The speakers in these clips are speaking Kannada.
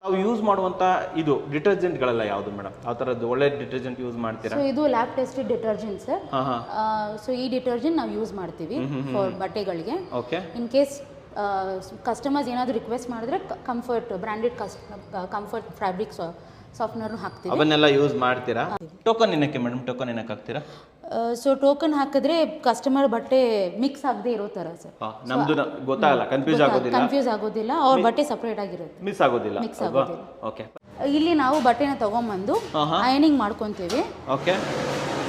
ನಾವು ಯೂಸ್ ಮಾಡುವಂತ ಇದು ಡಿಟರ್ಜೆಂಟ್ ಗಳೆಲ್ಲ ಯಾವುದು ಮೇಡಮ್? ಯಾವ ತರದ್ದು ಒಳ್ಳೆ ಡಿಟರ್ಜೆಂಟ್ ಯೂಸ್ ಮಾಡ್ತೀರಾ? ಸೊ ಇದು lab tested detergent sir. So ಈ ಡಿಟರ್ಜೆಂಟ್ ನಾವು ಯೂಸ್ ಮಾಡ್ತೀವಿ ಫಾರ್ ಬಟ್ಟೆಗಳಿಗೆ. ಓಕೆ. ಇನ್ ಕೇಸ್ ಕಸ್ಟಮರ್ಸ್ ಏನಾದರೂ ರಿಕ್ವೆಸ್ಟ್ ಮಾಡಿದ್ರೆ Comfort branded Comfort fabric softener ಹಾಕ್ತೀವಿ. ಅವನ್ನೆಲ್ಲ ಯೂಸ್ ಮಾಡ್ತೀರಾ? ಟೋಕನ್ ಏನಕ್ಕೆ ಮೇಡಮ್? ಟೋಕನ್ ಏನಕ್ಕೆ ಹಾಕ್ತೀರಾ? ಸೊ ಟೋಕನ್ ಹಾಕಿದ್ರೆ ಕಸ್ಟಮರ್ ಬಟ್ಟೆ ಮಿಕ್ಸ್ ಆಗದೆ ಇರೋ ತರ ಸರ್. ನಮ್ದು ಗೊತ್ತಾಗಲ್ಲ, ಕನ್ಫ್ಯೂಸ್ ಆಗೋದಿಲ್ಲ. ಅವ್ರ ಬಟ್ಟೆ ಸಪರೇಟ್ ಆಗಿರುತ್ತೆ, ಮಿಕ್ಸ್ ಆಗೋದಿಲ್ಲ. ಓಕೆ. ಇಲ್ಲಿ ನಾವು ಬಟ್ಟೆನ ತಗೊಂಡ್ಬಂದು ಅಯನಿಂಗ್ ಮಾಡ್ಕೊಂತೀವಿ. ಓಕೆ.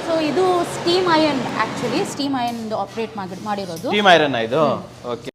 ಸೊ ಇದು steam iron, actually steam iron operate ಮಾಡಿರೋದು. ಸ್ಟೀಮ್ ಐರನ್ ಇದು. ಓಕೆ.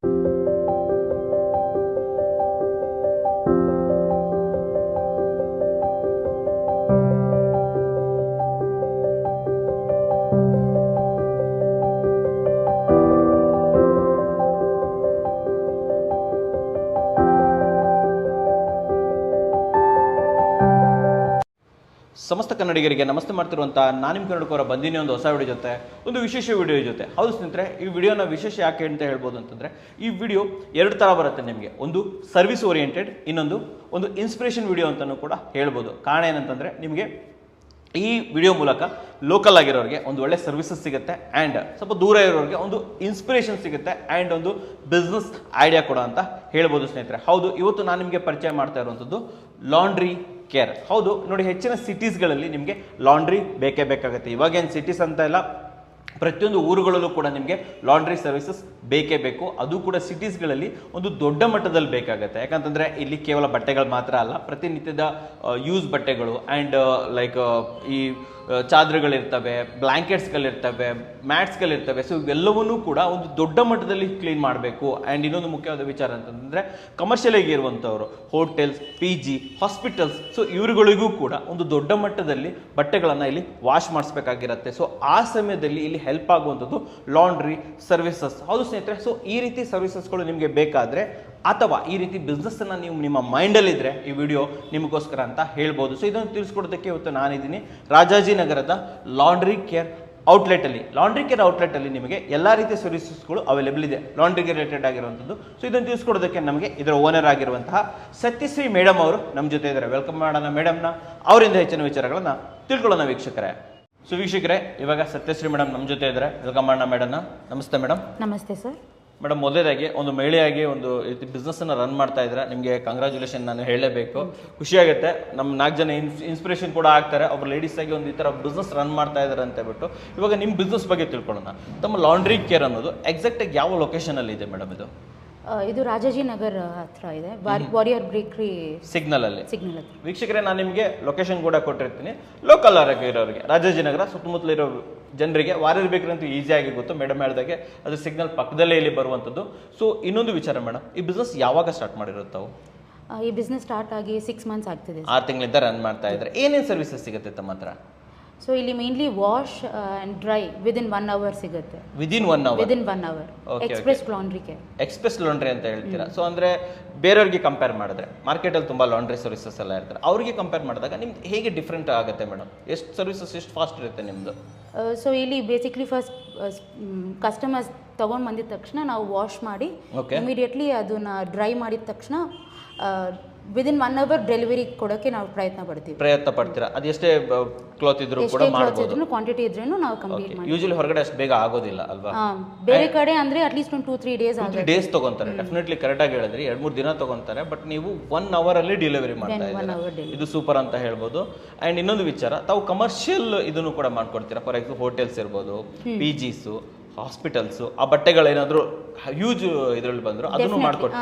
ಸಮಸ್ತ ಕನ್ನಡಿಗರಿಗೆ ನಮಸ್ತೆ ಮಾಡ್ತಿರುವಂಥ ನಾನು ನಿಮ್ಮ ಕನ್ನಡಕವರ ಬಂದಿನಿ ಒಂದು ಹೊಸ ವಿಡಿಯೋ ಜೊತೆ, ಒಂದು ವಿಶೇಷ ವಿಡಿಯೋ ಜೊತೆ. ಹೌದು ಸ್ನೇಹಿತರೆ, ಈ ವಿಡಿಯೋನ ವಿಶೇಷ ಯಾಕೆ ಅಂತ ಹೇಳ್ಬೋದು ಅಂತಂದರೆ, ಈ ವಿಡಿಯೋ ಎರಡು ಥರ ಬರುತ್ತೆ ನಿಮಗೆ. ಒಂದು ಸರ್ವಿಸ್ ಓರಿಯೆಂಟೆಡ್, ಇನ್ನೊಂದು ಒಂದು ಇನ್ಸ್ಪಿರೇಷನ್ ವಿಡಿಯೋ ಅಂತಲೂ ಕೂಡ ಹೇಳ್ಬೋದು. ಕಾರಣ ಏನಂತಂದರೆ, ನಿಮಗೆ ಈ ವಿಡಿಯೋ ಮೂಲಕ ಲೋಕಲ್ ಆಗಿರೋರಿಗೆ ಒಂದು ಒಳ್ಳೆ ಸರ್ವಿಸಸ್ ಸಿಗುತ್ತೆ, ಆ್ಯಂಡ್ ಸ್ವಲ್ಪ ದೂರ ಇರೋರಿಗೆ ಒಂದು ಇನ್ಸ್ಪಿರೇಷನ್ ಸಿಗುತ್ತೆ, ಆ್ಯಂಡ್ ಒಂದು ಬಿಸ್ನೆಸ್ ಐಡಿಯಾ ಕೂಡ ಅಂತ ಹೇಳ್ಬೋದು ಸ್ನೇಹಿತರೆ. ಹೌದು, ಇವತ್ತು ನಾನು ನಿಮಗೆ ಪರಿಚಯ ಮಾಡ್ತಾ ಇರುವಂಥದ್ದು ಲಾಂಡ್ರಿ ಕೇರ್. ಹೌದು ನೋಡಿ, ಹೆಚ್ಚಿನ ಸಿಟೀಸ್ಗಳಲ್ಲಿ ನಿಮಗೆ ಲಾಂಡ್ರಿ ಬೇಕೇ ಬೇಕಾಗುತ್ತೆ. ಇವಾಗೇನು ಸಿಟೀಸ್ ಅಂತ ಇಲ್ಲ, ಪ್ರತಿಯೊಂದು ಊರುಗಳಲ್ಲೂ ಕೂಡ ನಿಮಗೆ ಲಾಂಡ್ರಿ ಸರ್ವಿಸಸ್ ಬೇಕೇ ಬೇಕು. ಅದು ಕೂಡ ಸಿಟೀಸ್ಗಳಲ್ಲಿ ಒಂದು ದೊಡ್ಡ ಮಟ್ಟದಲ್ಲಿ ಬೇಕಾಗುತ್ತೆ. ಯಾಕಂತಂದರೆ ಇಲ್ಲಿ ಕೇವಲ ಬಟ್ಟೆಗಳು ಮಾತ್ರ ಅಲ್ಲ, ಪ್ರತಿನಿತ್ಯದ ಯೂಸ್ ಬಟ್ಟೆಗಳು ಆ್ಯಂಡ್ ಲೈಕ್ ಈ ಚಾದ್ರಗಳಿರ್ತವೆ, ಬ್ಲ್ಯಾಂಕೆಟ್ಸ್ಗಳಿರ್ತವೆ, ಮ್ಯಾಟ್ಸ್ಗಳಿರ್ತವೆ. ಸೊ ಇವೆಲ್ಲವನ್ನೂ ಕೂಡ ಒಂದು ದೊಡ್ಡ ಮಟ್ಟದಲ್ಲಿ ಕ್ಲೀನ್ ಮಾಡಬೇಕು. ಆ್ಯಂಡ್ ಇನ್ನೊಂದು ಮುಖ್ಯವಾದ ವಿಚಾರ ಅಂತಂದರೆ, ಕಮರ್ಷಿಯಲ್ ಆಗಿ ಇರುವಂಥವ್ರು, ಹೋಟೆಲ್ಸ್, PG, ಹಾಸ್ಪಿಟಲ್ಸ್, ಸೊ ಇವ್ರುಗಳಿಗೂ ಕೂಡ ಒಂದು ದೊಡ್ಡ ಮಟ್ಟದಲ್ಲಿ ಬಟ್ಟೆಗಳನ್ನು ಇಲ್ಲಿ ವಾಶ್ ಮಾಡಿಸ್ಬೇಕಾಗಿರುತ್ತೆ. ಸೊ ಆ ಸಮಯದಲ್ಲಿ ಇಲ್ಲಿ ಹೆಲ್ಪ್ ಆಗುವಂಥದ್ದು ಲಾಂಡ್ರಿ ಸರ್ವಿಸಸ್. ಹೌದು ಸ್ನೇಹಿತರೆ, ಸೊ ಈ ರೀತಿ ಸರ್ವಿಸಸ್ಗಳು ನಿಮಗೆ ಬೇಕಾದರೆ, ಅಥವಾ ಈ ರೀತಿ ಬಿಸ್ನೆಸ್ಸನ್ನು ನೀವು ನಿಮ್ಮ ಮೈಂಡಲ್ಲಿದ್ದರೆ, ಈ ವಿಡಿಯೋ ನಿಮಗೋಸ್ಕರ ಅಂತ ಹೇಳ್ಬೋದು. ಸೊ ಇದನ್ನು ತಿಳಿಸ್ಕೊಡೋದಕ್ಕೆ ಇವತ್ತು ನಾನಿದ್ದೀನಿ ರಾಜಾಜಿನಗರದ ಲಾಂಡ್ರಿ ಕೇರ್ ಔಟ್ಲೆಟಲ್ಲಿ. ಲಾಂಡ್ರಿ ಕೇರ್ ಔಟ್ಲೆಟಲ್ಲಿ ನಿಮಗೆ ಎಲ್ಲ ರೀತಿಯ ಸರ್ವಿಸಸ್ಗಳು ಅವೈಲೇಬಲ್ ಇದೆ, ಲಾಂಡ್ರಿಗೆ ರಿಲೇಟೆಡ್ ಆಗಿರುವಂಥದ್ದು. ಸೊ ಇದನ್ನು ತಿಳಿಸ್ಕೊಡೋದಕ್ಕೆ ನಮಗೆ ಇದರ ಓನರ್ ಆಗಿರುವಂತಹ ಸತ್ಯಶ್ರೀ ಮೇಡಮ್ ಅವರು ನಮ್ಮ ಜೊತೆ ಇದ್ದಾರೆ. ವೆಲ್ಕಮ್ ಮಾಡೋಣ ಮೇಡಮ್ನ, ಅವರಿಂದ ಹೆಚ್ಚಿನ ವಿಚಾರಗಳನ್ನು ತಿಳ್ಕೊಳ್ಳೋಣ ವೀಕ್ಷಕರೇ. ಸೊ ವೀಕ್ಷಕರೇ, ಇವಾಗ ಸತ್ಯಶ್ರೀ ಮೇಡಮ್ ನಮ್ಮ ಜೊತೆ ಇದ್ದಾರೆ. ವೆಲ್ಕಮ್ ಮಾಡೋಣ ಮೇಡಮ್ನ. ನಮಸ್ತೆ ಮೇಡಮ್. ನಮಸ್ತೆ ಸರ್. ಮೇಡಮ್, ಮೊದಲಾಗಿ ಒಂದು ಮಹಿಳೆಯಾಗಿ ಒಂದು ರೀತಿ ಬಿಸ್ನೆಸ್ಸನ್ನು ರನ್ ಮಾಡ್ತಾ ಇದ್ದೀರಾ, ನಿಮಗೆ ಕಂಗ್ರ್ಯಾಚುಲೇಷನ್ ನಾನು ಹೇಳಲೇಬೇಕು. ಖುಷಿಯಾಗುತ್ತೆ. ನಮ್ಮ 4 ಜನ ಇನ್ಸ್ಪಿರೇಷನ್ ಕೂಡ ಆಗ್ತಾರೆ, ಒಬ್ಬರು ಲೇಡೀಸ್ ಆಗಿ ಒಂದು ಈ ಥರ ಬಿಸ್ನೆಸ್ ರನ್ ಮಾಡ್ತಾ ಇದ್ದಾರೆ ಅಂತ ಹೇಳ್ಬಿಟ್ಟು. ಇವಾಗ ನಿಮ್ಮ ಬಿಸ್ನೆಸ್ ಬಗ್ಗೆ ತಿಳ್ಕೊಳ್ಳೋಣ. ತಮ್ಮ ಲಾಂಡ್ರಿ ಕೇರ್ ಅನ್ನೋದು ಎಕ್ಸಾಕ್ಟಾಗಿ ಯಾವ ಲೊಕೇಶನಲ್ಲಿ ಇದೆ ಮೇಡಮ್? ಇದು ರಾಜಾಜಿನಗರ್ ಹತ್ರ ಇದೆ, ವಾರಿಯರ್ ಬೇಕ್ರಿ ಸಿಗ್ನಲ್ ಅಲ್ಲಿ. ವೀಕ್ಷಕರೇ, ನಾನು ನಿಮಗೆ ಲೊಕೇಶನ್ ಕೂಡ ಕೊಟ್ಟಿರ್ತೀನಿ. ಲೋಕಲ್ ಇರೋರಿಗೆ, ರಾಜಾಜಿನಗರ ಸುತ್ತಮುತ್ತಲಿರೋ ಜನರಿಗೆ ವಾರಿಯರ್ ಬೇಕ್ರಿ ಅಂತ ಈಸಿಯಾಗಿ ಗೊತ್ತು. ಮೇಡಮ್ ಹೇಳಿದಾಗೆ ಅದು ಸಿಗ್ನಲ್ ಪಕ್ಕದಲ್ಲೇ ಇಲ್ಲಿ ಬರುವಂಥದ್ದು. ಸೊ ಇನ್ನೊಂದು ವಿಚಾರ ಮೇಡಮ್, ಈ ಬಿಸ್ನೆಸ್ ಯಾವಾಗ ಸ್ಟಾರ್ಟ್ ಮಾಡಿರುತ್ತಾವು? ಈ ಬಿಸ್ನೆಸ್ ಸ್ಟಾರ್ಟ್ ಆಗಿ 6 ಮಂತ್ಸ್ ಆಗ್ತಿದೆ. 6 ತಿಂಗಳಿಂದ ರನ್ ಮಾಡ್ತಾ ಇದ್ದಾರೆ. ಏನೇನು ಸರ್ವಿಸಸ್ ಸಿಗುತ್ತೆ ತಮ್ಮ ಹತ್ರ? ಸೊ ಇಲ್ಲಿ mainly wash and dry within 1 hour ಸಿಗುತ್ತೆ. Within 1 hour express laundry care. Express laundry ಅಂತ ಹೇಳ್ತೀರಾ. ಸೊ ಅಂದರೆ ಬೇರೆಯವ್ರಿಗೆ ಕಂಪೇರ್ ಮಾಡಿದ್ರೆ, ಮಾರ್ಕೆಟಲ್ಲಿ ತುಂಬ ಲಾಂಡ್ರಿ ಸರ್ವಿಸಸ್ ಎಲ್ಲ ಇರ್ತಾರೆ, ಅವರಿಗೆ ಕಂಪೇರ್ ಮಾಡಿದಾಗ ನಿಮ್ದು ಹೇಗೆ ಡಿಫ್ರೆಂಟ್ ಆಗುತ್ತೆ ಮೇಡಮ್? ಎಷ್ಟು ಸರ್ವಿಸಸ್ ಎಷ್ಟು ಫಾಸ್ಟ್ ಇರುತ್ತೆ ನಿಮ್ಮದು? ಸೊ ಇಲ್ಲಿ ಬೇಸಿಕ್ಲಿ ಫಸ್ಟ್ ಕಸ್ಟಮರ್ಸ್ ತೊಗೊಂಡು ಬಂದಿದ ತಕ್ಷಣ ನಾವು ವಾಶ್ ಮಾಡಿ ಇಮಿಡಿಯೇಟ್ಲಿ ಅದನ್ನ ಡ್ರೈ ಮಾಡಿದ ತಕ್ಷಣ ವಿದಿನ್ 1 ಅವರ್ ಡೆಲಿವರಿ ಕೊಡೋಕ್ಕೆ ನಾವು ಪ್ರಯತ್ನ ಪಡ್ತೀರಾ? ಅದು ಎಷ್ಟೇ ಕ್ಲಾತ್ ಇದ್ರೂ ಕೂಡ ಮಾಡಬಹುದು, ಕ್ವಾಂಟಿಟಿ ಇದ್ರೂ ನಾವು ಕಂಪ್ಲೀಟ್ ಮಾಡ್ತೀವಿ. ಯೂಶುವಲಿ ಹೊರಗಡೆ ಅಷ್ಟು ಬೇಗ ಆಗೋದಿಲ್ಲ ಅಲ್ವಾ? ಬೇರೆ ಕಡೆ ಅಂದ್ರೆ ಅಟ್ಲೀಸ್ಟ್ ಒಂದು 2-3 ಡೇಸ್ ಡೇಸ್ ತಗೊಂತಾರೆ. ಡೆಫಿನೆಟ್ಲಿ ಕರೆಕ್ಟ್ ಆಗಿ ಹೇಳಿದ್ರಿ, 2-3 ದಿನ ತಗೊಂತಾರೆ. ಬಟ್ ನೀವು 1 ಅವರ್ ಅಲ್ಲಿ ಡೆಲಿವರಿ ಮಾಡ್ತಾ ಇದ್ದೀರಾ, ಇದು ಸೂಪರ್ ಅಂತ ಹೇಳ್ಬೋದು. ಅಂಡ್ ಇನ್ನೊಂದು ವಿಚಾರ, ತಾವು ಕಮರ್ಷಿಯಲ್ ಇದನ್ನು ಕೂಡ ಮಾಡ್ಕೊಡ್ತೀರಾ. ಫಾರ್ ಎಕ್ಸಾಂಪಲ್ ಹೋಟೆಲ್ಸ್ ಇರ್ಬೋದು, PGs, ಹಾಸ್ಪಿಟಲ್ಸು, ಆ ಬಟ್ಟೆಗಳೇನಾದರೂ ಹ್ಯೂಜ್ ಇದರಲ್ಲಿ ಬಂದ್ರು ಅದನ್ನು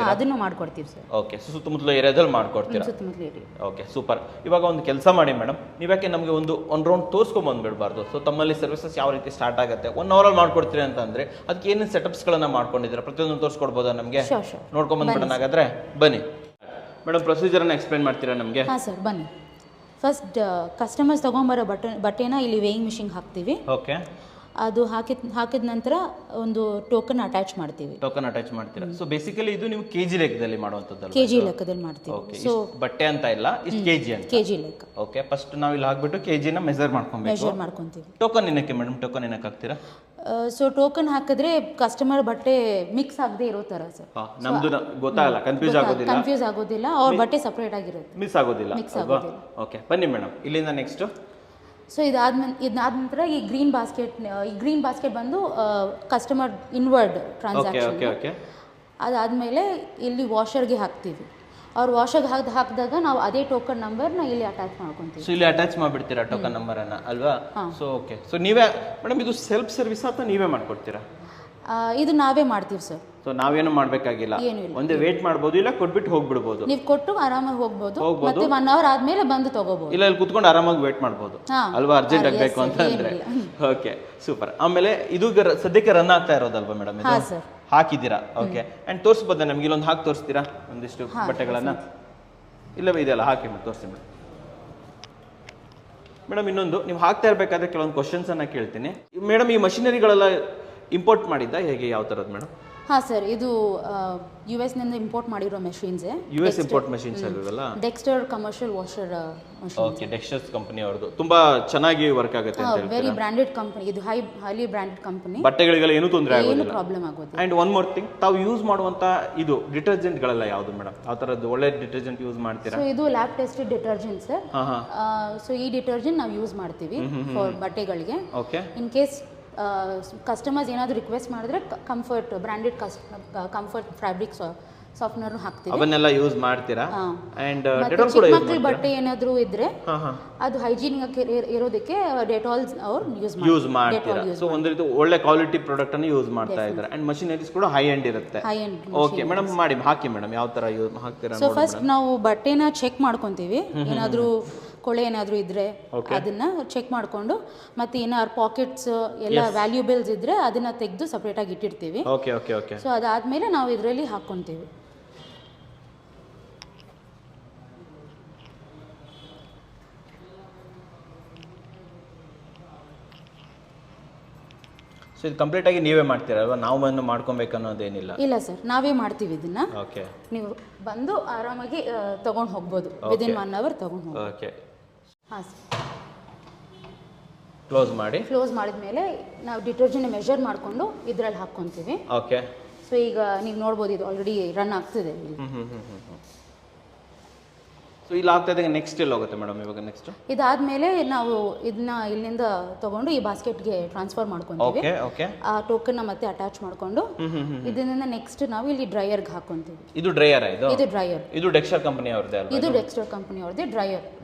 ಮಾಡ್ಕೊಡ್ತೀವಿ ಸರ್. ಓಕೆ, ಸುತ್ತಮುತ್ತಲ ಏರಿಯಾದಲ್ಲಿ ಮಾಡ್ಕೊಡ್ತೀರಾ? Okay, super. ಇವಾಗ ಒಂದು ಕೆಲಸ ಮಾಡಿ ಮೇಡಮ್, ನೀವ್ಯಾಕೆ ನಮಗೆ ಒಂದು ರೌಂಡ್ ತೋರಿಸ್ಕೊಂಡ್ ಬಂದ್ಬಿಡಬಾರ್ದು? ಸೊ ತಮ್ಮಲ್ಲಿ ಸರ್ವಿಸಸ್ ಯಾವ ರೀತಿ ಸ್ಟಾರ್ಟ್ ಆಗುತ್ತೆ, 1 ಅವರಲ್ಲಿ ಮಾಡ್ಕೊಡ್ತೀರಿ ಅಂತಂದ್ರೆ ಅದಕ್ಕೆ ಏನೇನು ಸೆಟಪ್ಸ್ಗಳನ್ನ ಮಾಡ್ಕೊಂಡಿದ್ದೀರಾ? ಪ್ರತಿಯೊಂದು ತೋರಿಸ್ಕೊಡ್ಬೋದಾ ನಮಗೆ? ನೋಡ್ಕೊಂಡ್ ಬಂದ್ಬಿಡೋಣ. ಹಾಗಾದ್ರೆ ಬನ್ನಿ ಮೇಡಮ್, ಪ್ರೊಸೀಜರನ್ನು ಎಕ್ಸ್ಪ್ಲೈನ್ ಮಾಡ್ತೀರಾ ನಮಗೆ? ಹಾಂ ಸರ್, ಬನ್ನಿ. ಫಸ್ಟ್ ಕಸ್ಟಮರ್ಸ್ ತೊಗೊಂಬರೋ ಬಟ್ಟೆನ ಇಲ್ಲಿ ವೇಯಿಂಗ್ ಮಿಷಿನ್ ಹಾಕ್ತೀವಿ. ಓಕೆ. ಅದು ಹಾಕಿದ ನಂತರ ಒಂದು ಟೋಕನ್ ಅಟ್ಯಾಚ್ ಮಾಡ್ತೀವಿ. ಟೋಕನ್ ಅಟ್ಯಾಚ್ ಮಾಡ್ತೀರಾ. ಸೊ ಬೇಸಿಕಲಿ ಇದು ನೀವು ಕೆಜಿ ಲೆಕ್ಕದಲ್ಲಿ ಮಾಡುವಂತದ್ದು. ಕೆಜಿ ಲೆಕ್ಕದಲ್ಲಿ ಮಾಡ್ತೀವಿ. ಸೊ ಬಟ್ಟೆ ಅಂತ ಇಲ್ಲ, ಇಷ್ಟು ಕೆಜಿ ಅಂತ. ಕೆಜಿ ಲೆಕ್ಕ. ಓಕೆ, ಫಸ್ಟ್ ನಾವು ಇಲ್ಲಿ ಹಾಕ್ಬಿಟ್ಟು ಕೆಜಿನ ಮೆಜರ್ ಮಾಡ್ಕೊಂತೀವಿ. ಟೋಕನ್ ಏನಕ್ಕೆ ಮೇಡಮ್, ಟೋಕನ್ ಏನಕ್ಕೆ ಹಾಕ್ತೀರಾ? ಸೊ ಟೋಕನ್ ಹಾಕಿದ್ರೆ ಕಸ್ಟಮರ್ ಬಟ್ಟೆ ಮಿಕ್ಸ್ ಆಗದೆ ಇರೋ ತರ ಸರ್. ನಮ್ದು ಗೊತ್ತಾಗಲ್ಲ, ಕನ್ಫ್ಯೂಸ್ ಆಗೋದಿಲ್ಲ. ಅವ್ರ ಬಟ್ಟೆ ಸಪರೇಟ್ ಆಗಿರುತ್ತೆ, ಮಿಸ್ ಆಗೋದಿಲ್ಲ. ಓಕೆ, ಬನ್ನಿ ಮೇಡಮ್ ಇಲ್ಲಿಂದ ನೆಕ್ಸ್ಟ್. ಸೊ ಇದಾದ ನಂತರ ಈ ಗ್ರೀನ್ ಬಾಸ್ಕೆಟ್ ಬಂದು ಕಸ್ಟಮರ್ ಇನ್ವರ್ಡ್ ಟ್ರಾನ್ಸಾಕ್ಷನ್. ಅದಾದಮೇಲೆ ಇಲ್ಲಿ ವಾಷರ್ಗೆ ಹಾಕ್ತೀವಿ. ಅವ್ರು ವಾಷರ್ಗೆ ಹಾಕಿದಾಗ ನಾವು ಅದೇ ಟೋಕನ್ ನಂಬರ್ನ ಇಲ್ಲಿ ಅಟ್ಯಾಚ್ ಮಾಡ್ಕೊತೀವಿ. ಸೊ ಇಲ್ಲಿ ಅಟ್ಯಾಚ್ ಮಾಡಿಬಿಡ್ತೀರಾ ಟೋಕನ್ ನಂಬರನ್ನು ಅಲ್ವಾ? So okay. ಸೊ ನೀವೇ ಮೇಡಮ್ ಇದು ಸೆಲ್ಫ್ ಸರ್ವಿಸ್ ಅಥವಾ ನೀವೇ ಮಾಡ್ಕೊಡ್ತೀರಾ? ಇದು ನಾವೇ ಮಾಡ್ತೀವಿ ಸರ್. ಸೊ ನಾವೇನು ಮಾಡಬೇಕಾಗಿಲ್ಲ, ಒಂದೇ ವೇಟ್ ಮಾಡ್ಬೋದು, ಇಲ್ಲ ಕೊಟ್ಬಿಟ್ಟು ಹೋಗ್ಬಿಡ್ಬೋದು. ನೀವು ಕೊಟ್ಟು ಆರಾಮಾಗಿ ಹೋಗ್ಬೋದು, ಮತ್ತೆ 1 ಅವರ್ ಆದ್ಮೇಲೆ ಬಂದು ತಗೋಬಹುದು. ಇಲ್ಲ ಇಲ್ಲಿ ಕುತ್ಕೊಂಡು ಆರಾಮಾಗಿ ವೇಟ್ ಮಾಡ್ಬೋದು ಅಲ್ವಾ, ಅರ್ಜೆಂಟ್ ಆಗಬೇಕು ಅಂತ ಅಂದ್ರೆ. Okay, super. ಆಮೇಲೆ ಇದು ಸದ್ಯಕ್ಕೆ ರನ್ ಆಗ್ತಾ ಇರೋದಲ್ವಾ ಮೇಡಮ್? ಇದು ಹಾಕಿದ್ದೀರಾ? ಓಕೆ. ಅಂಡ್ ತೋರಿಸ್ಬೋದಾ ನಮ್ಗೆ? ಇಲ್ಲೊಂದು ಹಾಕಿ ತೋರಿಸ್ತೀರಾ ಒಂದಿಷ್ಟು ಬಟ್ಟೆಗಳನ್ನ? ಇಲ್ಲ ಇದೆಯಲ್ಲ, ಹಾಕಿ ತೋರಿಸಿ ಮೇಡಮ್. ಮೇಡಮ್ ಇನ್ನೊಂದು, ನೀವು ಹಾಕ್ತಾ ಇರಬೇಕಾದ್ರೆ ಕೆಲವೊಂದು ಕ್ವಶನ್ಸ್ ಅನ್ನ ಕೇಳ್ತೀನಿ ಮೇಡಮ್. ಈ ಮಷಿನರಿಗಳೆಲ್ಲ ಇಂಪೋರ್ಟ್ ಮಾಡಿದ್ದ ಹೇಗೆ, ಯಾವ ಥರದ್ದು ಮೇಡಮ್? ಹಾಂ ಸರ್, ಇದು US ನಿಂದ ಇಂಪೋರ್ಟ್ ಮಾಡಿರೋ ಮೆಷಿನ್ಸ್. US ಇಂಪೋರ್ಟ್ ಮೆಷಿನ್ಸ್ ಆಗಿರಲ್ಲ. Dexter commercial washer machine. Okay, Dexter's company ಅವ್ರದ್ದು ತುಂಬಾ ಚೆನ್ನಾಗಿ ವರ್ಕ್ ಆಗುತ್ತೆ ಅಂತ ಹೇಳ್ತೀರಾ? ವೆರಿ ಬ್ರಾಂಡೆಡ್ ಕಂಪನಿ ಇದು, ಹೈಲಿ ಬ್ರಾಂಡೆಡ್ ಕಂಪನಿ. ಬಟ್ಟೆಗಳಿಗೆಲ್ಲ ಏನು ತೊಂದರೆ ಆಗೋದಿಲ್ಲ, ಏನು ಪ್ರಾಬ್ಲಮ್ ಆಗೋದಿಲ್ಲ. ಅಂಡ್ ಒನ್ ಮೋರ್ ಥಿಂಗ್, ತಾವು ಯೂಸ್ ಮಾಡುವಂತ ಇದು ಡಿಟರ್ಜೆಂಟ್ ಗಳೆಲ್ಲ ಯಾವುದು ಮೇಡಮ್? ಆ ತರದ್ದು ಒಳ್ಳೆ ಡಿಟರ್ಜೆಂಟ್ ಯೂಸ್ ಮಾಡ್ತೀರಾ? ಸೊ ಇದು lab tested detergent sir. So ಈ ಡಿಟರ್ಜೆಂಟ್ ನಾವು ಯೂಸ್ ಮಾಡ್ತೀವಿ ಫಾರ್ ಬಟ್ಟೆಗಳಿಗೆ. ಓಕೆ. ಇನ್ ಕೇಸ್ ಕಸ್ಟಮರ್ಸ್ ಏನಾದರೂ ರಿಕ್ವೆಸ್ಟ್ ಮಾಡಿದ್ರೆ comfort branded comfort fabric softener ಹಾಕ್ತೀವಿ. ಅವನ್ನೆಲ್ಲ ಯೂಸ್ ಮಾಡ್ತೀರಾ? ಅಂಡ್ ಡೆಟಾಲ್ ಕೂಡ ಯೂಸ್ ಮಾಡ್ತೀರಾ? ಬಟ್ಟೆ ಏನಾದರೂ ಇದ್ರೆ ಅದು ಹೈಜೀನಿಕ್ ಇರೋದಕ್ಕೆ ಡೆಟಾಲ್ಸ್ ಅವರು ಯೂಸ್ ಮಾಡ್ತೀರಾ? ಸೊ ಒಂದು ರೀತಿ ಒಳ್ಳೆ ಕ್ವಾಲಿಟಿ ಪ್ರಾಡಕ್ಟ್ ಅನ್ನು ಯೂಸ್ ಮಾಡ್ತಾ ಇದ್ದಾರೆ. ಅಂಡ್ ಮಷಿನರೀಸ್ ಕೂಡ ಹೈ ಎಂಡ್ ಇರುತ್ತೆ. ಓಕೆ ಮೇಡಮ್, ಹಾಕಿ ಮೇಡಮ್, ಯಾವ ತರ ಯೂಸ್ ಹಾಕ್ತೀರಾ? ಸೊ ಫಸ್ಟ್ ನಾವು ಬಟ್ಟೆನ ಚೆಕ್ ಮಾಡ್ಕೊಂತೀವಿ. ಏನಾದರೂ ಕೊಳೆ ಏನಾದರೂ ಇದ್ರೆ ಅದನ್ನ ಚೆಕ್ ಮಾಡಿಕೊಂಡು, ಮತ್ತೆ ಏನಾದ್ರು ಪಾಕೆಟ್ಸ್ ಎಲ್ಲ ವ್ಯಾಲ್ಯೂಬಲ್ಸ್ ಇದ್ರೆ ಅದನ್ನ ತೆಗೆದು ಸಪರೇಟ್ ಆಗಿ ಇಟ್ಟಿರ್ತೀವಿ. Okay okay okay. ಸೊ ಅದಾದ್ಮೇಲೆ ನಾವು ಇದರಲ್ಲಿ ಹಾಕೊಂತೀವಿ. ಸೊ ಇದು ಕಂಪ್ಲೀಟ್ ಆಗಿ ನೀವೇ ಮಾಡ್ತೀರಲ್ವಾ? ನಾವು ಬಂದು ಮಾಡ್ಕೊಬೇಕು ಅನ್ನೋದೇನಿಲ್ಲ? ಇಲ್ಲ ಸರ್, ನಾವೇ ಮಾಡ್ತೀವಿ ಇದನ್ನ. ಓಕೆ. ನೀವು ಬಂದು ಆರಾಮಾಗಿ ತಗೊಂಡು ಹೋಗ್ಬೋದು, ವಿದಿನ್ 1 ಅವರ್ ತಗೊಂಡು ಹೋಗ್ಬೋದು. ಓಕೆ. ಹಾಂ ಸರ್. ಕ್ಲೋಸ್ ಮಾಡಿದ್ಮೇಲೆ ನಾವು ಡಿಟರ್ಜೆಂಟ್ ಮೆಷರ್ ಮಾಡಿಕೊಂಡು ಇದರಲ್ಲಿ ಹಾಕ್ಕೊಂತೀವಿ. ಓಕೆ. ಸೊ ಈಗ ನೀವು ನೋಡ್ಬೋದು, ಇದು ಆಲ್ರೆಡಿ ರನ್ ಆಗ್ತಿದೆ. ಸೊ ಇಲ್ಲಿ ಆಗ್ತಾ ಇದೆ. ನೆಕ್ಸ್ಟ್ ಎಲ್ಲಿ ಹೋಗುತ್ತೆ ಮೇಡಮ್ ಇವಾಗ? ನೆಕ್ಸ್ಟ್ ಇದಾದ್ಮೇಲೆ ನಾವು ಇದನ್ನ ಇಲ್ಲಿಂದ ತಗೊಂಡು ಈ ಬಾಸ್ಕೆಟ್ಗೆ ಟ್ರಾನ್ಸ್ಫರ್ ಮಾಡ್ಕೊಂತೀವಿ. ಆ ಟೋಕನ್ ಮತ್ತೆ ಅಟ್ಯಾಚ್ ಮಾಡ್ಕೊಂಡು ಇದರಿಂದ ನೆಕ್ಸ್ಟ್ ನಾವು ಇಲ್ಲಿ ಡ್ರೈಯರ್ಗೆ ಹಾಕೊಂತೀವಿ. ಇದು ಡ್ರೈಯರ್? ಇದು ಡ್ರೈಯರ್. ಇದು ಡೆಕ್ಸ್ಟರ್ ಕಂಪನಿ ಅವ್ರದ್ದೇ ಅಲ್ವಾ? ಇದು ಡೆಕ್ಸ್ಟರ್ ಕಂಪನಿ ಅವ್ರದ್ದೇ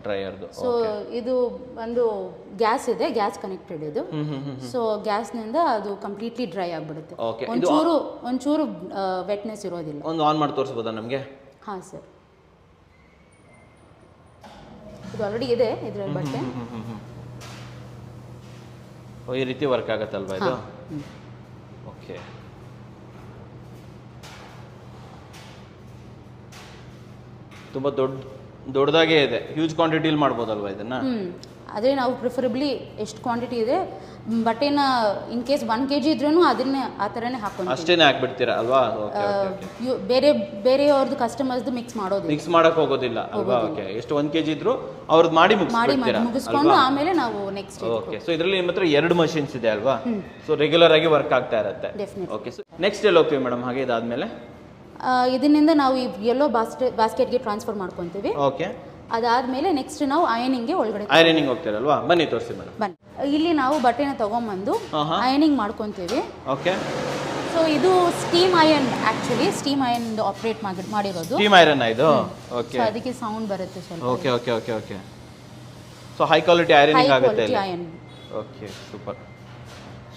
ಡ್ರೈಯರ್ದು. ಸೊ ಇದು ಒಂದು ಗ್ಯಾಸ್ ಇದೆ, ಗ್ಯಾಸ್ ಕನೆಕ್ಟೆಡ್ ಇದು. ಸೊ ಗ್ಯಾಸ್ನಿಂದ ಅದು ಕಂಪ್ಲೀಟ್ಲಿ ಡ್ರೈ ಆಗ್ಬಿಡುತ್ತೆ. ಒಂಚೂರು ವೆಟ್ನೆಸ್ ಇರೋದಿಲ್ಲ. ಒಂದು ಆನ್ ಮಾಡಿ ತೋರಿಸ್ಬೋದಾ ನಮಗೆ? ಹಾಂ ಸರ್, ಇದು ಆಲ್ರೆಡಿ ಇದೆ ಇದರಲ್ಲಿ ಬಟ್ಟೆ. ಈ ರೀತಿ ವರ್ಕ್ ಆಗುತ್ತಲ್ವಾ ಇದು? ಓಕೆ. ತುಂಬಾ ದೊಡ್ಡದಾಗೇ ಇದೆ, ಹ್ಯೂಜ್ ಕ್ವಾಂಟಿಟಿಲಿ ಮಾಡ್ಬೋದಲ್ವಾ ಇದನ್ನ? ಅದೇ ನಾವು ಪ್ರಿಫರಬ್ಲಿ ಎಷ್ಟು ಕ್ವಾಂಟಿಟಿ ಇದೆ ಬಟ್ಟೆನ ಇನ್ ಕೇಸ್ 1 kg ಇದ್ರೂ ಅದನ್ನೇ ಆ ಥರನೇ ಹಾಕೊಂಡು ಅಷ್ಟೇನೆ ಹಾಕ್ಬಿಡ್ತೀರಾ ಅಲ್ವಾ? ಬೇರೆಯವ್ರದ್ದು ಕಸ್ಟಮರ್ಸ್ದು ಮಿಕ್ಸ್ ಮಾಡಕ್ ಹೋಗೋದಿಲ್ಲ ಅಲ್ವಾ? ಓಕೆ. ಎಷ್ಟು 1 kg ಇದ್ರು ಅವ್ರದ್ದು ಮಾಡಿ ಮುಗಿಸ್ಕೊಂಡು ಆಮೇಲೆ ನಾವು ನೆಕ್ಸ್ಟ್. ಓಕೆ. ಸೊ ಇದರಲ್ಲಿ ನಿಮ್ಮ ಹತ್ರ 2 ಮಷಿನ್ಸ್ ಇದೆ ಅಲ್ವಾ? ಸೊ ರೆಗ್ಯುಲರ್ ಆಗಿ ವರ್ಕ್ ಆಗ್ತಾ ಇರುತ್ತೆ. ಓಕೆ. ಸೊ ನೆಕ್ಸ್ಟ್ ಎಲ್ಲಿ ಹೋಗ್ತೀವಿ ಮೇಡಮ್? ಹಾಗೆ ಇದಾದ್ಮೇಲೆ ಇದರಿಂದ ನಾವು ಈ ಯೆಲ್ಲೋ ಬಾಸ್ಕೆಟ್ಗೆ ಟ್ರಾನ್ಸ್ಫರ್ ಮಾಡ್ಕೊತೀವಿ. ಓಕೆ. ಅದಾದ್ಮೇಲೆ ನೆಕ್ಸ್ಟ್ ನಾವು ಐರನಿಂಗ್ ಹೋಗ್ತೀರಲ್ವಾ? ಬನ್ನಿ ತೋರಿಸಿ ಮೇಡಮ್. ಬನ್ನಿ. ಇಲ್ಲಿ ನಾವು ಬಟ್ಟೆನ ತಗೊಂಡ್ಬಂದು ಐರನಿಂಗ್ ಮಾಡ್ಕೊತೀವಿ. ಓಕೆ. ಸೊ ಇದು steam iron, actually steam iron operate ಮಾಡಿರೋದು. ಸ್ಟೀಮ್ ಐರನ್ ಇದು? ಓಕೆ. ಸೊ ಅದಕ್ಕೆ ಸೌಂಡ್ ಬರುತ್ತೆ ಸ್ವಲ್ಪ. Okay okay okay okay. So high quality ironing ಆಗುತ್ತೆ ಇಲ್ಲಿ. Okay, super.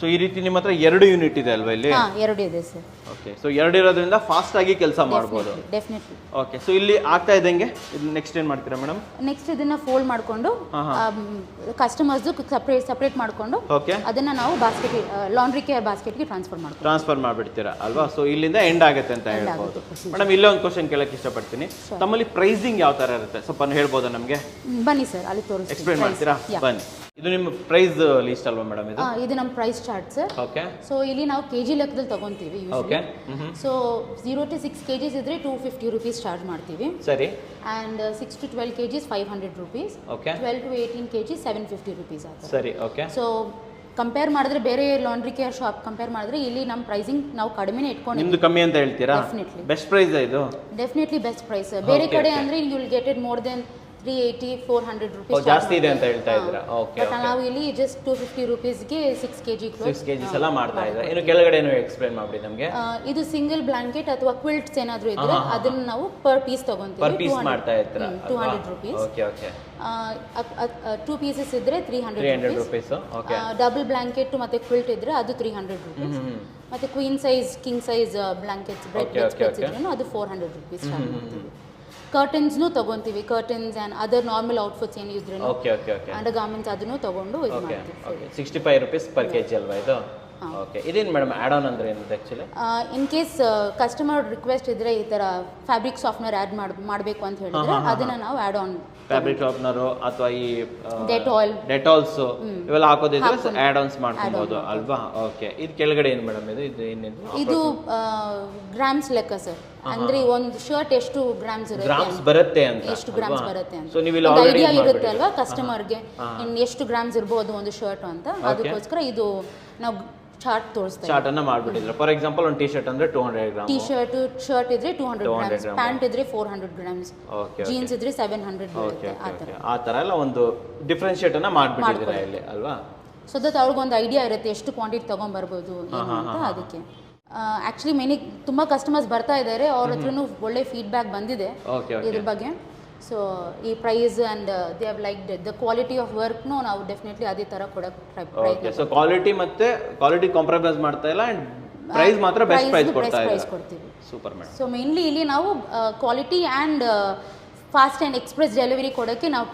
ಸೊ ಈ ರೀತಿ ನಿಮ್ಮ ಹತ್ರ 2 ಯೂನಿಟ್ ಇದೆ ಅಲ್ವಾ ಇಲ್ಲಿ? ಹಾಂ, 2 ಇದೆ ಸರ್. ಓಕೆ. ಸೊ 2 ಇರೋದ್ರಿಂದ ಫಾಸ್ಟ್ ಆಗಿ ಕೆಲಸ ಮಾಡ್ಬೋದು. ಡೆಫಿನೆಟ್ಲಿ. ಓಕೆ. ಸೊ ಇಲ್ಲಿ ಆಗ್ತಾ ಇದ್ದಂಗೆ ನೆಕ್ಸ್ಟ್ ಏನು ಮಾಡ್ತೀರಾ ಮೇಡಮ್? ನೆಕ್ಸ್ಟ್ ಇದನ್ನ ಫೋಲ್ಡ್ ಮಾಡ್ಕೊಂಡು ಕಸ್ಟಮರ್ಸ್ ಸಪರೇಟ್ ಮಾಡ್ಕೊಂಡು ಅದನ್ನ ನಾವು ಬಾಸ್ಕೆಟ್ ಲಾಂಡ್ರಿ ಕೇರ್ ಬಾಸ್ಕೆಟ್ಗೆ ಟ್ರಾನ್ಸ್ಫರ್ ಮಾಡಿಬಿಡ್ತೀರಾ ಅಲ್ವಾ? ಸೊ ಇಲ್ಲಿಂದ ಎಂಡ್ ಆಗುತ್ತೆ ಅಂತ ಹೇಳ್ಬೋದು. ಮೇಡಮ್ ಇಲ್ಲೇ ಒಂದು ಕ್ವಶನ್ ಕೇಳಕ್ಕೆ ಇಷ್ಟಪಡ್ತೀನಿ. ತಮ್ಮಲ್ಲಿ ಪ್ರೈಸಿಂಗ್ ಯಾವ ತರ ಇರುತ್ತೆ ಸ್ವಲ್ಪ ಹೇಳ್ಬೋದಾ ನಮಗೆ? ಬನ್ನಿ ಸರ್, ಅಲ್ಲಿ ತೋರಿಸಿ ಎಕ್ಸ್ಪ್ಲೇನ್ ಮಾಡ್ತೀರಾ? ಬನ್ನಿ. ಇದು ನಿಮ್ಮ ಪ್ರೈಸ್ ಲಿಸ್ಟ್ ಅಲ್ವಾ ಮೇಡಮ್ ಇದು? ಇದು ನಮ್ಮ price chart sir. Okay. So ಇಲ್ಲಿ ನಾವು ಕೆಜಿ ಲೆಕ್ಕದಲ್ಲಿ ತಗೊಂತೀವಿ ಯೂಶಲಿ. ಸೊ 0 to 6 kgs ಇದ್ರೆ 250 rupees ಚಾರ್ಜ್ ಮಾಡ್ತೀವಿ. ಸರಿ. And 6 to 12 kgs 500 rupees. Okay. 12 to 18 kgs 750 rupees ಆಗುತ್ತೆ. ಸರಿ. ಓಕೆ. ಸೊ ಕಂಪೇರ್ ಮಾಡಿದ್ರೆ ಬೇರೆ ಲಾಂಡ್ರಿ ಕೇರ್ ಶಾಪ್ ಕಂಪೇರ್ ಮಾಡಿದ್ರೆ ಇಲ್ಲಿ ನಮ್ಮ ಪ್ರೈಸಿಂಗ್ ನಾವು ಕಡಿಮೆನೇ ಇಟ್ಕೊಂಡಿದ್ದೀವಿ. ನಿಮ್ದು ಕಮ್ಮಿ ಅಂತ ಹೇಳ್ತೀರಾ? ಡೆಫಿನೆಟ್ಲಿ ಬೆಸ್ಟ್ ಪ್ರೈಸ್ ಇದು. Definitely best price. ಬೇರೆ ಕಡೆ ಅಂದ್ರೆ you will get it more than 380-400 rupees ಜಾಸ್ತಿ ಇದೆ ಅಂತ ಹೇಳ್ತಾ ಇದ್ದೀರಾ? ಓಕೆ. ಬಟ್ ನಾವು ಇಲ್ಲಿ ಜಸ್ಟ್ 250 rupees ಗೆ 6 kg ಕ್ಲೋತ್ 6 kgs ಎಲ್ಲ ಮಾಡ್ತಾ ಇದ್ದಾರೆ. ಇನ್ನು ಕೆಳಗಡೆ ಏನು ಎಕ್ಸ್ಪ್ಲೈನ್ ಮಾಡಿ ನಮಗೆ. ಇದು ಸಿಂಗಲ್ ಬ್ಲಾಂಕೆಟ್ ಅಥವಾ ಕ್ವಿಲ್ಟ್ಸ್ ಏನಾದರೂ ಇದ್ರೆ ಅದನ್ನ ನಾವು ಪರ್ ಪೀಸ್ ತಗೊಂತೀವಿ. ಪರ್ ಪೀಸ್ ಮಾಡ್ತಾ ಇದ್ದೀರಾ? 200 rupees. ಓಕೆ. ಓಕೆ. 2 pieces ಇದ್ರೆ 300 rupees. ಓಕೆ. ಡಬಲ್ ಬ್ಲಾಂಕೆಟ್ ಮತ್ತೆ ಕ್ವಿಲ್ಟ್ ಇದ್ರೆ ಅದು 300 rupees. ಮತ್ತೆ queen size king size blankets bedspreads ಇದ್ರೂ ಅದು 400 rupees ಚಾರ್ಜ್ ಮಾಡ್ತೀವಿ. ಕರ್ಟನ್ಸ್ನು ತಗೊಂತೀವಿ. Curtains and other normal outfits ಏನು ಇದ್ರೂ ಅಂಡರ್ ಗಾರ್ಮೆಂಟ್ಸ್ ಅದನ್ನು ತಗೊಂಡು ಇದು ಮಾಡ್ತೀವಿ. 65 rupees per kg ಅಲ್ವಾ ಇದು? ಓಕೆ. ಇದೇನು ಮೇಡಮ್ ಆ್ಯಡ್ ಆನ್ ಅಂದ್ರೆ ಏನಿದೆ actually? In case customer request ಇದ್ರೆ ಈ ಥರ ಫ್ಯಾಬ್ರಿಕ್ ಸಾಫ್ಟ್ವೇರ್ ಆ್ಯಡ್ ಮಾಡಬೇಕು ಅಂತ ಹೇಳಿದ್ರೆ ಅದನ್ನು ನಾವು ಆ್ಯಡ್ ಆನ್ ಫ್ಯಾಬ್ರಿಕ್ ಶಾರ್ಪ್ನರು ಅಥವಾ ಈ ಡೆಟಾಲ್ಸ್ ಇವೆಲ್ಲ ಹಾಕೋದಿದ್ರೆ ಆ್ಯಡ್ ಆನ್ಸ್ ಮಾಡ್ಕೊಬೋದು ಅಲ್ವಾ? ಓಕೆ. ಇದು ಕೆಳಗಡೆ ಏನು ಮೇಡಮ್ ಇದು ಏನಿದೆ? ಇದು ಗ್ರಾಮ್ಸ್ ಲೆಕ್ಕ ಸರ್. ಅಂದ್ರೆ ಒಂದು ಶರ್ಟ್ ಎಷ್ಟು ಗ್ರಾಮ್ಸ್ ಬರುತ್ತೆ ಅಂತ, ಎಷ್ಟು ಗ್ರಾಮ್ಸ್ ಬರುತ್ತೆ ಅಂತ ಸೊ ನೀವು ಐಡಿಯಾ ಇರುತ್ತೆ ಅಲ್ವಾ ಕಸ್ಟಮರ್ಗೆ ಎಷ್ಟು ಗ್ರಾಮ್ಸ್ ಇರ್ಬೋದು ಒಂದು ಶರ್ಟ್ ಅಂತ. ಅದಕ್ಕೋಸ್ಕರ ಇದು ನಾವು ಚಾರ್ಟ್ ತೋರಿಸ್ತೀವಿ. ಚಾರ್ಟ್ ಅನ್ನ ಮಾಡ್ಬಿಟ್ಟಿದ್ರೆ ಫಾರ್ ಎಕ್ಸಾಂಪಲ್ ಒಂದು ಟಿ ಶರ್ಟ್ ಅಂದ್ರೆ 200 ಗ್ರಾಮ್, ಶರ್ಟ್ ಇದ್ರೆ 200 ಗ್ರಾಮ್ಸ್, ಪ್ಯಾಂಟ್ ಇದ್ರೆ 400 ಗ್ರಾಮ್ಸ್, ಜೀನ್ಸ್ ಇದ್ರೆ 700 ಬರುತ್ತೆ. ಆ ತರ ಎಲ್ಲ ಒಂದು ಡಿಫರೆನ್ಶಿಯೇಟ್ ಅನ್ನ ಮಾಡ್ಬಿಟ್ಟಿದ್ದೀರಾ ಇಲ್ಲಿ ಅಲ್ವಾ? ಸೊ ದಟ್ ಅವ್ರಿಗೊಂದು ಐಡಿಯಾ ಇರುತ್ತೆ ಎಷ್ಟು ಕ್ವಾಂಟಿಟಿ ತಗೊಂಡ್ಬರ್ಬೋದು ಏನು ಅಂತ. ಅದಕ್ಕೆ ಆ್ಯಕ್ಚುಲಿ ತುಂಬ ಕಸ್ಟಮರ್ಸ್ ಬರ್ತಾ ಇದ್ದಾರೆ, ಅವ್ರ ಹತ್ರನೂ ಒಳ್ಳೆ ಫೀಡ್ಬ್ಯಾಕ್ ಬಂದಿದೆ ಇದ್ರ ಬಗ್ಗೆ. ಸೊ ಈ price and they have like the quality of ವರ್ಕ್ನು ನಾವು ಡೆಫಿನೆಟ್ಲಿ ಅದೇ ಥರ ಕೊಡೋಕ್ಕೆ ಪ್ರಯತ್ನ. ಸೊ ಕ್ವಾಲಿಟಿ ಕಾಂಪ್ರಮೈಸ್ ಮಾಡ್ತಾ ಇಲ್ಲ ಆ್ಯಂಡ್ ಪ್ರೈಸ್ ಮಾತ್ರ ಬೆಸ್ಟ್ ಪ್ರೈಸ್ ಕೊಡ್ತೀವಿ. Super madam. ಸೊ ಮೇನ್ಲಿ ಇಲ್ಲಿ ನಾವು quality and fast and express delivery ಕೊಡೋಕ್ಕೆ ನಾವು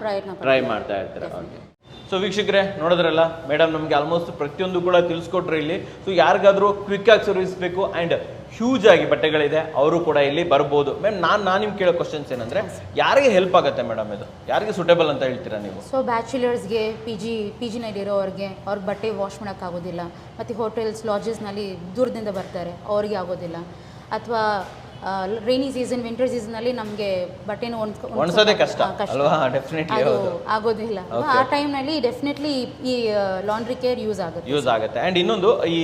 ಟ್ರೈ ಮಾಡ್ತಾ ಇರ್ತೀರಾ? ಓಕೆ. ಸೊ ವೀಕ್ಷಕರೇ ನೋಡಿದ್ರಲ್ಲ, ಮೇಡಮ್ ನಮಗೆ ಆಲ್ಮೋಸ್ಟ್ ಪ್ರತಿಯೊಂದು ಕೂಡ ತಿಳಿಸ್ಕೊಟ್ರು ಇಲ್ಲಿ. ಸೊ ಯಾರಿಗಾದರೂ ಕ್ವಿಕ್ ಆಗಿ ಸರ್ವಿಸ್ ಬೇಕು ಆ್ಯಂಡ್ ಹ್ಯೂಜ್ ಆಗಿ ಬಟ್ಟೆಗಳಿದೆ ಅವರು ಕೂಡ ಇಲ್ಲಿ ಬರ್ಬೋದು. ನಾನು ನಿಮ್ಗೆ ಕೇಳೋ ಕ್ವಶನ್ಸ್ ಏನಂದ್ರೆ ಯಾರಿಗೆ ಹೆಲ್ಪ್ ಆಗುತ್ತೆ ಮೇಡಮ್ ಇದು? ಯಾರಿಗೆ ಸೂಟೇಬಲ್ ಅಂತ ಹೇಳ್ತೀರಾ ನೀವು? ಸೊ ಬ್ಯಾಚುಲರ್ಸ್ಗೆ, ಪಿ ಜಿನಲ್ಲಿ ಇರೋರಿಗೆ ಅವ್ರಿಗೆ ಬಟ್ಟೆ ವಾಶ್ ಮಾಡೋಕ್ಕಾಗೋದಿಲ್ಲ, ಮತ್ತು ಹೋಟೆಲ್ಸ್ ಲಾಡ್ಜಸ್ನಲ್ಲಿ ದೂರದಿಂದ ಬರ್ತಾರೆ ಅವ್ರಿಗೆ ಆಗೋದಿಲ್ಲ, ಅಥವಾ ರೈನಿ ಸೀಸನ್ ವಿಂಟರ್ ಸೀಸನಲ್ಲಿ ನಮಗೆ ಬಟ್ಟೆನ ಒಣಸೋದೇ ಕಷ್ಟ ಅಲ್ವಾ? ಡೆಫಿನೆಟ್ಲಿ ಆಗೋದಿಲ್ಲ. ಆ ಟೈಮ್ನಲ್ಲಿ ಡೆಫಿನೆಟ್ಲಿ ಈ ಲಾಂಡ್ರಿ ಕೇರ್ ಯೂಸ್ ಆಗುತ್ತೆ. ಆ್ಯಂಡ್ ಇನ್ನೊಂದು ಈ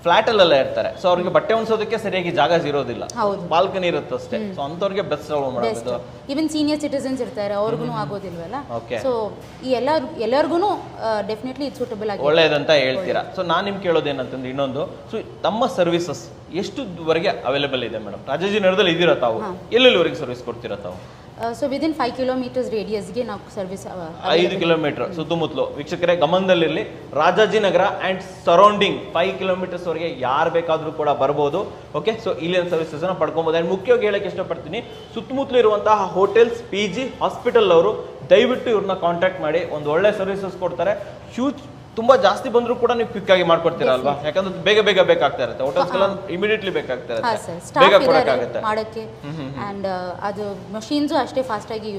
ಫ್ಲಾಟ್ ಅಲ್ಲೆಲ್ಲ ಇರ್ತಾರೆ, ಸೊ ಅವ್ರಿಗೆ ಬಟ್ಟೆ ಒಣಸೋದಕ್ಕೆ ಸರಿಯಾಗಿ ಜಾಗ ಇರೋದಿಲ್ಲ, ಬಾಲ್ಕನಿ ಇರುತ್ತೆ ಅಷ್ಟೇ. ಸೊ ಅಂತವ್ರಿಗೆ ಬೆಸ್ಟ್ ಮಾಡೋದು. ಈವನ್ ಸೀನಿಯರ್ ಸಿಟಿಸನ್ಸ್ ಇರ್ತಾರೆ, ಅವ್ರಿಗೂ ಆಗೋದಿಲ್ವಲ್ಲ. ಸೊ ಈ ಎಲ್ಲರಿಗೂ ಡೆಫಿನೆಟ್ಲಿ ಇದು ಸೂಟಬಲ್ ಆಗಿ ಒಳ್ಳೇದಂತ ಹೇಳ್ತೀರಾ. ಸೊ ನಾನು ನಿಮ್ಗೆ ಕೇಳೋದೇನಂತಂದ್ರೆ ಇನ್ನೊಂದು, ಸೊ ತಮ್ಮ ಸರ್ವಿಸಸ್ ಎಷ್ಟುವರೆಗೆ ಅವೈಲೇಬಲ್ ಇದೆ ಮೇಡಮ್? ರಾಜಾಜಿನಗರದಲ್ಲಿ ಇದ್ದೀರಾ ತಾವು? ಎಲ್ಲೆಲ್ಲಿವರೆಗೆ ಸರ್ವಿಸ್ ಕೊಡ್ತೀರಾ ತಾವು? ಸೊ ವಿದಿನ್ 5 kilometers ರೇಡಿಯಸ್ಗೆ ನಾವು ಸರ್ವಿಸ್ 5 ಕಿಲೋಮೀಟರ್ ಸುತ್ತಮುತ್ತಲು. ವೀಕ್ಷಕರೇ ಗಮನದಲ್ಲಿರಲಿ, ರಾಜಾಜಿನಗರ ಆ್ಯಂಡ್ ಸರೌಂಡಿಂಗ್ 5 kilometers ವರೆಗೆ ಯಾರು ಬೇಕಾದರೂ ಕೂಡ ಬರ್ಬೋದು. ಓಕೆ. ಸೊ ಇಲ್ಲಿನ ಸರ್ವಿಸಸ್ನ ಪಡ್ಕೊಬೋದು. ಆ್ಯಂಡ್ ಮುಖ್ಯವಾಗಿ ಹೇಳಕ್ಕೆ ಇಷ್ಟಪಡ್ತೀನಿ, ಸುತ್ತಮುತ್ತಲು ಇರುವಂತಹ ಹೋಟೆಲ್ಸ್, PG, ಹಾಸ್ಪಿಟಲ್ ಅವರು ದಯವಿಟ್ಟು ಇವ್ರನ್ನ ಕಾಂಟ್ಯಾಕ್ಟ್ ಮಾಡಿ, ಒಂದು ಒಳ್ಳೆ ಸರ್ವಿಸಸ್ ಕೊಡ್ತಾರೆ. ಹ್ಯೂಜ್ ತುಂಬಾ ಜಾಸ್ತಿ ಬಂದರೂ ಕೂಡ ನೀವು ಕ್ವಿಕ್ ಆಗಿ ಮಾಡ್ಕೊಡ್ತೀರಾ ಅಲ್ವಾ? ಯಾಕಂದ್ರೆ ಬೇಗ ಬೇಕಾಗ್ತಾ ಇರುತ್ತೆ, ಹೋಟೆಲ್ಸ್ಗೆಲ್ಲ ಇಮಿಡಿಯೇಟ್ಲಿ ಬೇಕಾಗ್ತಾ ಇರುತ್ತೆ, ಬೇಗ ಕೊಡೋಕ್ಕಾಗುತ್ತೆ. ಅಂಡ್ ಅದು ಮಷೀನ್ಸು ಅಷ್ಟೇ ಫಾಸ್ಟ್ ಆಗಿ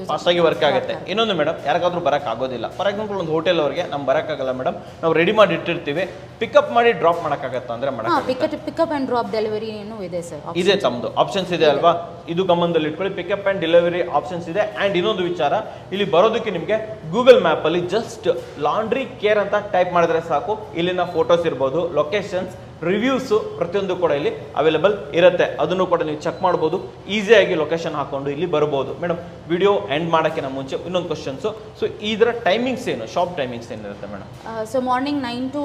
ವರ್ಕ್ ಆಗುತ್ತೆ. ಇನ್ನೊಂದು ಮೇಡಮ್, ಯಾರಿಗಾದ್ರೂ ಬರಕ್ ಆಗೋದಿಲ್ಲ, ಫಾರ್ ಎಕ್ಸಾಂಪಲ್ ಒಂದು ಹೋಟೆಲ್ ಅವ್ರಿಗೆ ನಮ್ಗೆ ಬರೋಕ್ಕಾಗಲ್ಲ ಮೇಡಮ್, ನಾವು ರೆಡಿ ಮಾಡಿ ಇಟ್ಟಿರ್ತೀವಿ, ಪಿಕಪ್ ಮಾಡಿ ಡ್ರಾಪ್ ಮಾಡೋಕ್ಕಾಗತ್ತಾ ಅಂದ್ರೆ ಪಿಕಪ್ ಅಂಡ್ ಡ್ರಾಪ್ ಡೆಲಿವರಿ ಇದೆ ಸರ್. ಇದೆ, ತಮ್ಮದು ಆಪ್ಷನ್ಸ್ ಇದೆ ಅಲ್ವಾ? ಇದು ಗಮನದಲ್ಲಿ ಇಟ್ಕೊಳ್ಳಿ, ಪಿಕಪ್ ಅಂಡ್ ಡೆಲಿವರಿ ಆಪ್ಷನ್ಸ್ ಇದೆ. ಆ್ಯಂಡ್ ಇನ್ನೊಂದು ವಿಚಾರ, ಇಲ್ಲಿ ಬರೋದಕ್ಕೆ ನಿಮಗೆ ಗೂಗಲ್ ಮ್ಯಾಪ್ ಅಲ್ಲಿ ಜಸ್ಟ್ ಲಾಂಡ್ರಿ ಕೇರ್ ಅಂತ ಟೈಪ್ ಮಾಡಿದ್ರೆ ಸಾಕು, ಇಲ್ಲಿನ ಫೋಟೋಸ್ ಇರ್ಬೋದು, ಲೊಕೇಶನ್ಸ್, ರಿವ್ಯೂಸ್ ಪ್ರತಿಯೊಂದು ಕೂಡ ಇಲ್ಲಿ ಅವೈಲೇಬಲ್ ಇರುತ್ತೆ. ಅದನ್ನು ಕೂಡ ನೀವು ಚೆಕ್ ಮಾಡ್ಬೋದು, ಈಸಿಯಾಗಿ ಲೊಕೇಶನ್ ಹಾಕೊಂಡು ಇಲ್ಲಿ ಬರ್ಬೋದು. ಮೇಡಮ್ ವಿಡಿಯೋ ಎಂಡ್ ಮಾಡೋಕ್ಕಿಂತ ಮುಂಚೆ ಇನ್ನೊಂದು ಕ್ವಶನ್ಸ್, ಸೊ ಇದರ ಟೈಮಿಂಗ್ಸ್ ಏನು, ಶಾಪ್ ಟೈಮಿಂಗ್ಸ್ ಏನಿರುತ್ತೆ madam? So morning 9 to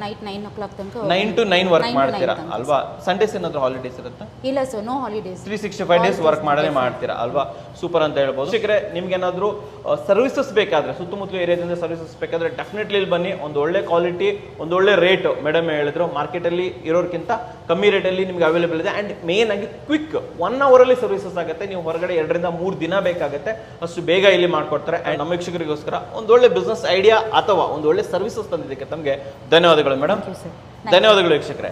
night 9 o'clock ತನಕ 9 to 9 ವರ್ಕ್ ಮಾಡ್ತೀರಾ ಅಲ್ವಾ? ಸಂಡೇಸ್ ಏನಾದರೂ ಹಾಲಿಡೇಸ್ ಇರುತ್ತೆ? ಇಲ್ಲ sir, no holidays. 365 days work ಮಾಡಲೇ ಮಾಡ್ತೀರಾ ಅಲ್ವಾ? ಸೂಪರ್ ಅಂತ ಹೇಳ್ಬೋದು. ಸಿಕ್ಕರೆ ನಿಮ್ಗೆ ಏನಾದರೂ ಸರ್ವಿಸಸ್ ಬೇಕಾದ್ರೆ, ಸುತ್ತಮುತ್ತಲು ಏರಿಯಾದಿಂದ ಸರ್ವಿಸಸ್ ಬೇಕಾದ್ರೆ ಡೆಫಿನೆಟ್ಲಿ ಇಲ್ಲಿ ಬನ್ನಿ. ಒಂದು ಒಳ್ಳೆ ಕ್ವಾಲಿಟಿ, ಒಂದು ಒಳ್ಳೆ ರೇಟ್ ಮೇಡಮ್ ಹೇಳಿದ್ರು, ಮಾರ್ಕೆಟ್ ಅಲ್ಲಿ ಇರೋರ್ಕಿಂತ ಕಮ್ಮಿ ರೇಟಲ್ಲಿ ನಿಮ್ಗೆ ಅವೈಲೇಬಲ್ ಇದೆ. ಆ್ಯಂಡ್ ಮೇನ್ ಆಗಿ ಕ್ವಿಕ್ 1 hour ಅಲ್ಲಿ ಸರ್ವಿಸಸ್ ಆಗುತ್ತೆ. ನೀವು ಹೊರಗಡೆ 2 ರಿಂದ 3 ದಿನ ಬೇಕಾಗುತ್ತೆ, ಅಷ್ಟು ಬೇಗ ಇಲ್ಲಿ ಮಾಡ್ಕೊಡ್ತಾರೆ. ಆ್ಯಂಡ್ ನಮ್ಮ ವೀಕ್ಷಕರಿಗೋಸ್ಕರ ಒಂದು ಒಳ್ಳೆ ಬಿಸ್ನೆಸ್ ಐಡಿಯಾ ಅಥವಾ ಒಂದು ಒಳ್ಳೆ ಸರ್ವಿಸಸ್ ತಂದಿದ್ದಕ್ಕೆ ತಮಗೆ ಧನ್ಯವಾದಗಳು ಮೇಡಮ್. ಧನ್ಯವಾದಗಳು ವೀಕ್ಷಕರೇ.